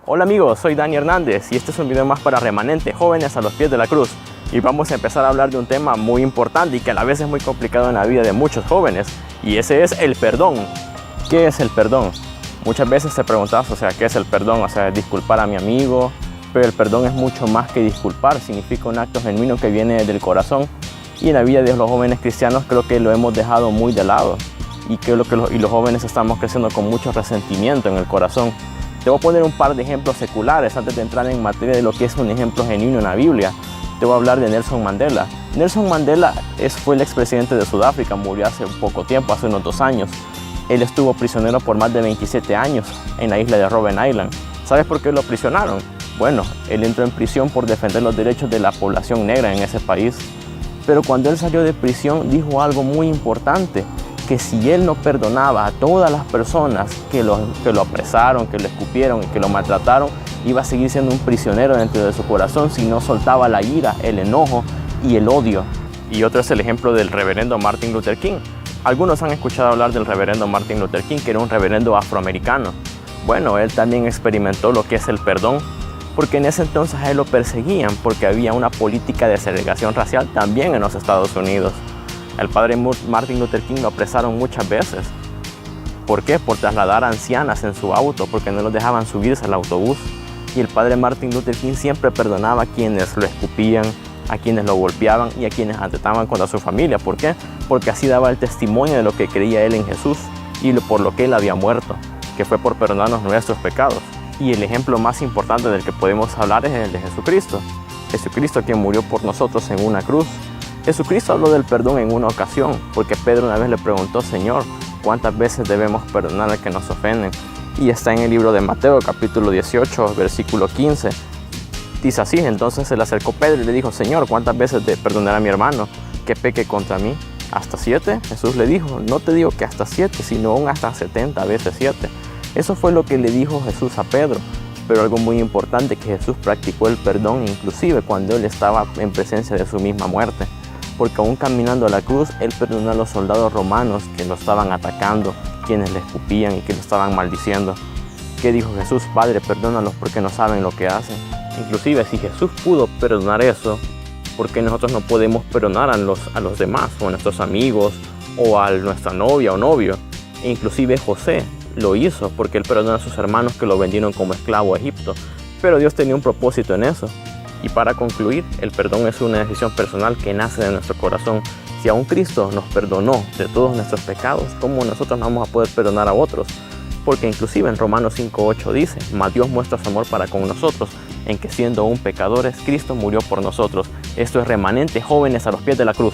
Hola amigos, soy Dani Hernández y este es un video más para Remanente, jóvenes a los pies de la cruz. Y vamos a empezar a hablar de un tema muy importante y que a la vez es muy complicado en la vida de muchos jóvenes. Y ese es el perdón. ¿Qué es el perdón? Muchas veces te preguntas, ¿qué es el perdón? Disculpar a mi amigo. Pero el perdón es mucho más que disculpar, significa un acto genuino que viene del corazón. Y en la vida de los jóvenes cristianos creo que lo hemos dejado muy de lado. Y los jóvenes estamos creciendo con mucho resentimiento en el corazón. Te voy a poner un par de ejemplos seculares antes de entrar en materia de lo que es un ejemplo genuino en la Biblia. Te voy a hablar de Nelson Mandela. Nelson Mandela fue el expresidente de Sudáfrica, murió hace poco tiempo, hace unos 2 años. Él estuvo prisionero por más de 27 años en la isla de Robben Island. ¿Sabes por qué lo aprisionaron? Bueno, él entró en prisión por defender los derechos de la población negra en ese país. Pero cuando él salió de prisión dijo algo muy importante, que si él no perdonaba a todas las personas que lo apresaron, que lo escupieron y que lo maltrataron, iba a seguir siendo un prisionero dentro de su corazón si no soltaba la ira, el enojo y el odio. Y otro es el ejemplo del reverendo Martin Luther King. Algunos han escuchado hablar del reverendo Martin Luther King, que era un reverendo afroamericano. Bueno, él también experimentó lo que es el perdón, porque en ese entonces a él lo perseguían porque había una política de segregación racial también en los Estados Unidos. El padre Martin Luther King lo apresaron muchas veces. ¿Por qué? Por trasladar a ancianas en su auto, porque no los dejaban subirse al autobús. Y el padre Martin Luther King siempre perdonaba a quienes lo escupían, a quienes lo golpeaban y a quienes atentaban contra su familia. ¿Por qué? Porque así daba el testimonio de lo que creía él en Jesús y por lo que él había muerto, que fue por perdonarnos nuestros pecados. Y el ejemplo más importante del que podemos hablar es el de Jesucristo. Jesucristo, quien murió por nosotros en una cruz. Jesucristo habló del perdón en una ocasión, porque Pedro una vez le preguntó: Señor, ¿cuántas veces debemos perdonar al que nos ofenden? Y está en el libro de Mateo, capítulo 18, versículo 15. Dice así: entonces se le acercó Pedro y le dijo: Señor, ¿cuántas veces de perdonar a mi hermano que peque contra mí? ¿Hasta 7? Jesús le dijo: no te digo que hasta 7, sino aún hasta 70 veces 7. Eso fue lo que le dijo Jesús a Pedro. Pero algo muy importante, que Jesús practicó el perdón inclusive cuando él estaba en presencia de su misma muerte. Porque aún caminando a la cruz, él perdonó a los soldados romanos que lo estaban atacando, quienes le escupían y que lo estaban maldiciendo. ¿Qué dijo Jesús? Padre, perdónalos porque no saben lo que hacen. Inclusive si Jesús pudo perdonar eso, ¿por qué nosotros no podemos perdonar a los demás, o a nuestros amigos, o a nuestra novia o novio? E inclusive José lo hizo porque él perdonó a sus hermanos que lo vendieron como esclavo a Egipto. Pero Dios tenía un propósito en eso. Y para concluir, el perdón es una decisión personal que nace de nuestro corazón. Si aún Cristo nos perdonó de todos nuestros pecados, ¿cómo nosotros no vamos a poder perdonar a otros? Porque inclusive en Romanos 5:8 dice: mas Dios muestra su amor para con nosotros, en que siendo aún pecadores, Cristo murió por nosotros. Esto es Remanente, jóvenes a los pies de la cruz.